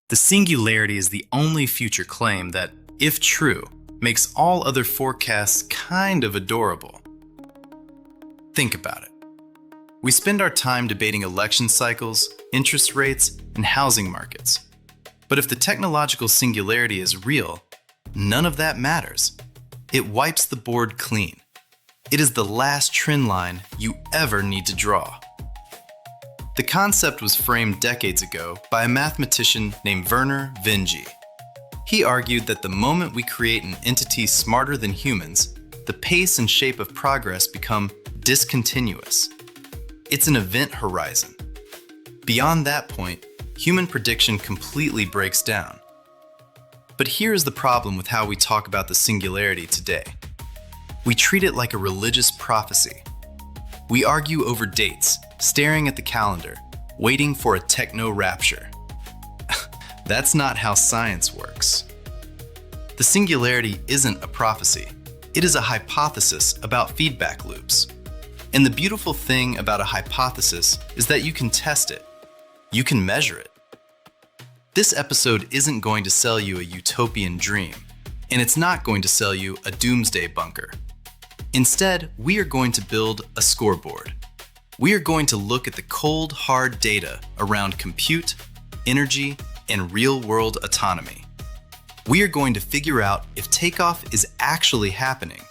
The singularity is the only future claim that, if true, makes all other forecasts kind of adorable. Think about it. We spend our time debating election cycles, interest rates, and housing markets. But if the technological singularity is real, none of that matters. It wipes the board clean. It is the last trend line you ever need to draw. The concept was framed decades ago by a mathematician named Werner Vinge. He argued that the moment we create an entity smarter than humans, the pace and shape of progress become discontinuous. It's an event horizon. Beyond that point, human prediction completely breaks down. But here's the problem with how we talk about the singularity today. We treat it like a religious prophecy. We argue over dates, staring at the calendar, waiting for a techno rapture. That's not how science works. The singularity isn't a prophecy. It is a hypothesis about feedback loops. And the beautiful thing about a hypothesis is that you can test it. You can measure it. This episode isn't going to sell you a utopian dream, and it's not going to sell you a doomsday bunker. Instead, we are going to build a scoreboard. We are going to look at the cold, hard data around compute, energy, and real-world autonomy. We are going to figure out if takeoff is actually happening,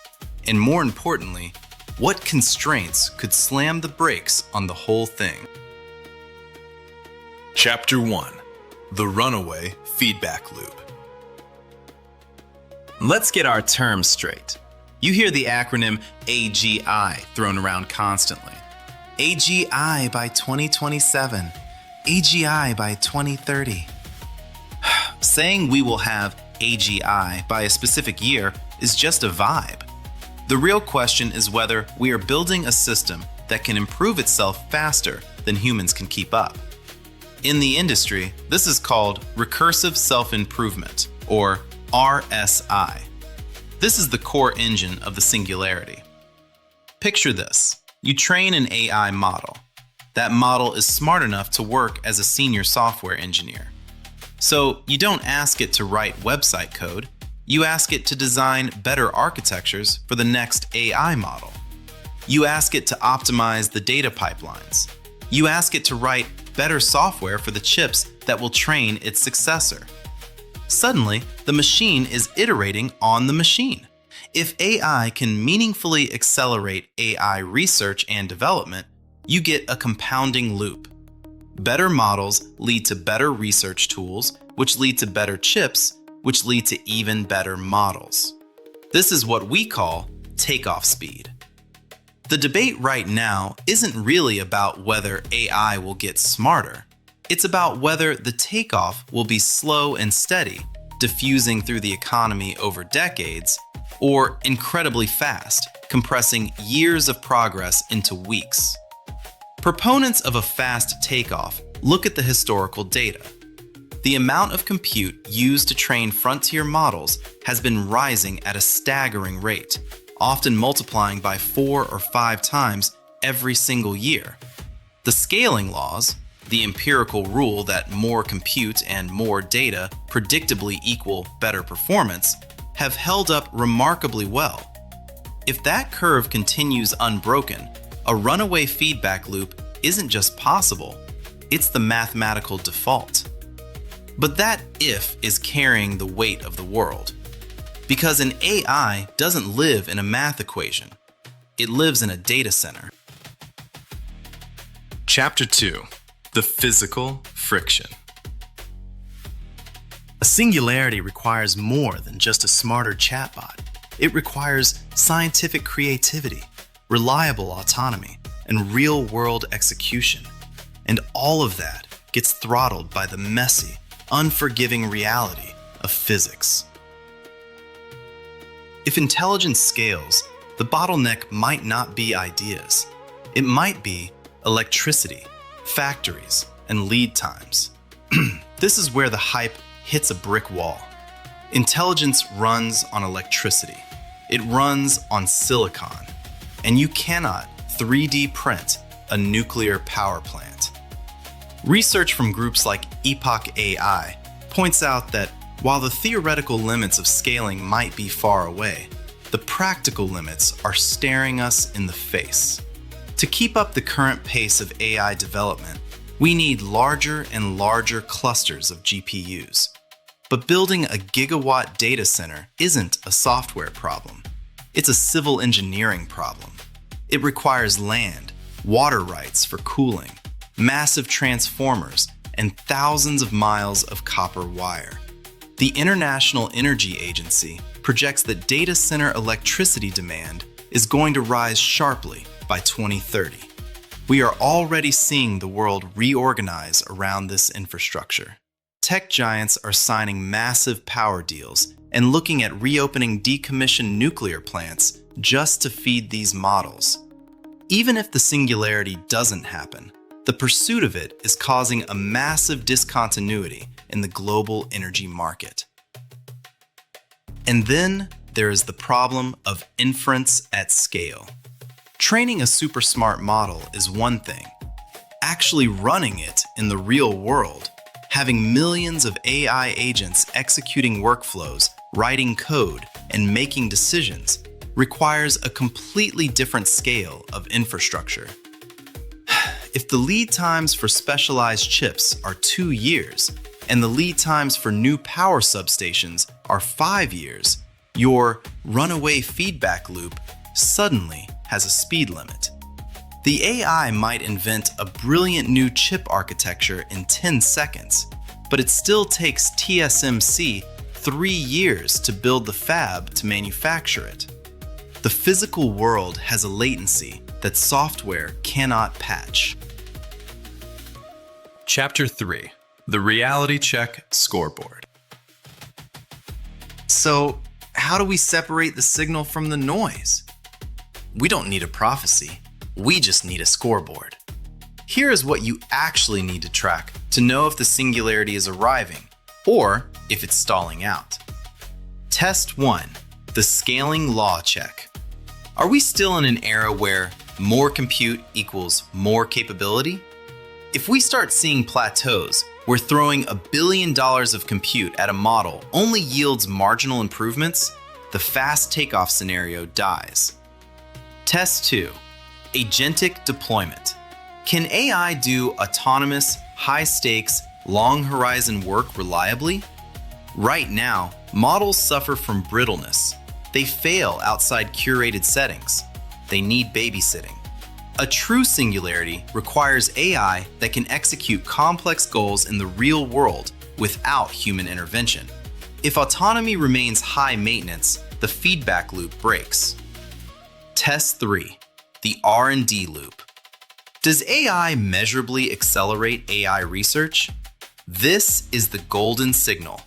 and more importantly, what constraints could slam the brakes on the whole thing. Chapter 1: The Runaway Feedback Loop. Let's get our terms straight. You hear the acronym AGI thrown around constantly. AGI by 2027, AGI by 2030. Saying we will have AGI by a specific year is just a vibe. The real question is whether we are building a system that can improve itself faster than humans can keep up. In the industry, this is called Recursive Self Improvement, or RSI. This is the core engine of the singularity. Picture this. You train an AI model. That model is smart enough to work as a senior software engineer. So you don't ask it to write website code. You ask it to design better architectures for the next AI model. You ask it to optimize the data pipelines. You ask it to write better software for the chips that will train its successor. Suddenly, the machine is iterating on the machine. If AI can meaningfully accelerate AI research and development, you get a compounding loop. Better models lead to better research tools, which lead to better chips, which lead to even better models. This is what we call takeoff speed. The debate right now isn't really about whether AI will get smarter. It's about whether the takeoff will be slow and steady, diffusing through the economy over decades, or incredibly fast, compressing years of progress into weeks. Proponents of a fast takeoff look at the historical data. The amount of compute used to train frontier models has been rising at a staggering rate, often multiplying by 4 or 5 times every single year. The scaling laws, the empirical rule that more compute and more data predictably equal better performance, have held up remarkably well. If that curve continues unbroken, a runaway feedback loop isn't just possible, it's the mathematical default. But that if is carrying the weight of the world. Because an AI doesn't live in a math equation, it lives in a data center. Chapter 2: The Physical Friction. A singularity requires more than just a smarter chatbot. It requires scientific creativity, reliable autonomy, and real-world execution. And all of that gets throttled by the messy, unforgiving reality of physics. If intelligence scales, the bottleneck might not be ideas. It might be electricity, factories, and lead times. This is where the hype hits a brick wall. Intelligence runs on electricity. It runs on silicon. And you cannot 3D print a nuclear power plant. Research from groups like Epoch AI points out that while the theoretical limits of scaling might be far away, the practical limits are staring us in the face. To keep up the current pace of AI development, we need larger and larger clusters of GPUs. But building a gigawatt data center isn't a software problem. It's a civil engineering problem. It requires land, water rights for cooling, massive transformers, and thousands of miles of copper wire. The International Energy Agency projects that data center electricity demand is going to rise sharply by 2030. We are already seeing the world reorganize around this infrastructure. Tech giants are signing massive power deals and looking at reopening decommissioned nuclear plants just to feed these models. Even if the singularity doesn't happen, the pursuit of it is causing a massive discontinuity in the global energy market. And then there is the problem of inference at scale. Training a super smart model is one thing. Actually running it in the real world, having millions of AI agents executing workflows, writing code, and making decisions requires a completely different scale of infrastructure. If the lead times for specialized chips are 2 years, and the lead times for new power substations are 5 years, your runaway feedback loop suddenly has a speed limit. The AI might invent a brilliant new chip architecture in 10 seconds, but it still takes TSMC 3 years to build the fab to manufacture it. The physical world has a latency that software cannot patch. Chapter 3: The Reality Check Scoreboard. So, how do we separate the signal from the noise? We don't need a prophecy. We just need a scoreboard. Here is what you actually need to track to know if the singularity is arriving or if it's stalling out. Test 1: the scaling law check. Are we still in an era where more compute equals more capability? If we start seeing plateaus where throwing $1 billion of compute at a model only yields marginal improvements, the fast takeoff scenario dies. Test 2: agentic deployment. Can AI do autonomous, high-stakes, long-horizon work reliably? Right now, models suffer from brittleness. They fail outside curated settings. They need babysitting. A true singularity requires AI that can execute complex goals in the real world without human intervention. If autonomy remains high maintenance, the feedback loop breaks. Test 3: the R&D loop. Does AI measurably accelerate AI research? This is the golden signal.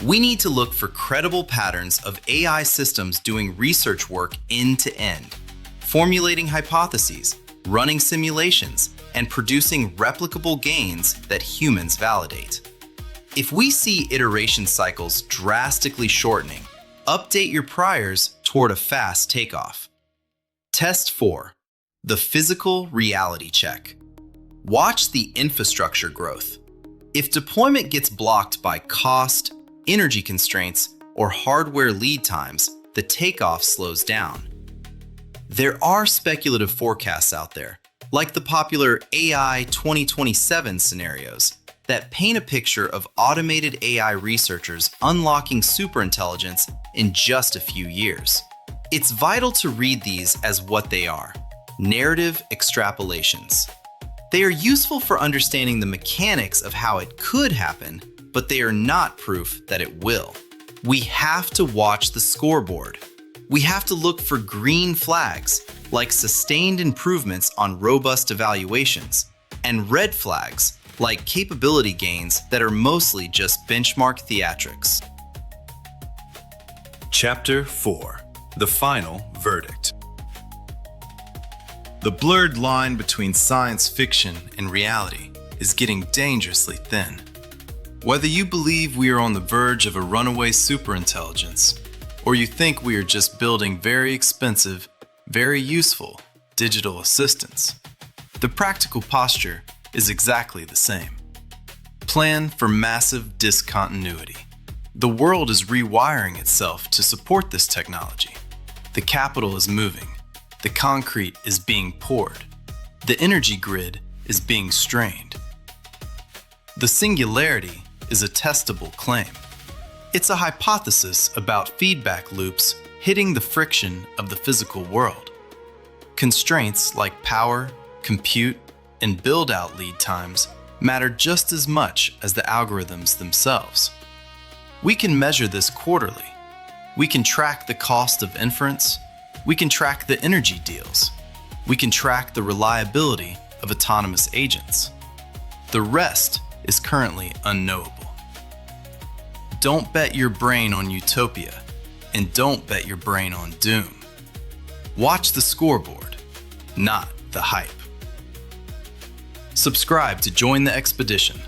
We need to look for credible patterns of AI systems doing research work end to end, formulating hypotheses, running simulations, and producing replicable gains that humans validate. If we see iteration cycles drastically shortening, update your priors toward a fast takeoff. Test 4: the physical reality check. Watch the infrastructure growth. If deployment gets blocked by cost, energy constraints, or hardware lead times, the takeoff slows down. There are speculative forecasts out there, like the popular AI 2027 scenarios, that paint a picture of automated AI researchers unlocking superintelligence in just a few years. It's vital to read these as what they are: narrative extrapolations. They are useful for understanding the mechanics of how it could happen, but they are not proof that it will. We have to watch the scoreboard. We have to look for green flags, like sustained improvements on robust evaluations, and red flags, like capability gains that are mostly just benchmark theatrics. Chapter 4: the final verdict. The blurred line between science fiction and reality is getting dangerously thin. Whether you believe we are on the verge of a runaway superintelligence, or you think we are just building very expensive, very useful digital assistants, the practical posture is exactly the same. Plan for massive discontinuity. The world is rewiring itself to support this technology. The capital is moving. The concrete is being poured. The energy grid is being strained. The singularity is a testable claim. It's a hypothesis about feedback loops hitting the friction of the physical world. Constraints like power, compute, and build-out lead times matter just as much as the algorithms themselves. We can measure this quarterly. We can track the cost of inference. We can track the energy deals. We can track the reliability of autonomous agents. The rest is currently unknowable. Don't bet your brain on utopia, and don't bet your brain on doom. Watch the scoreboard, not the hype. Subscribe to join the expedition.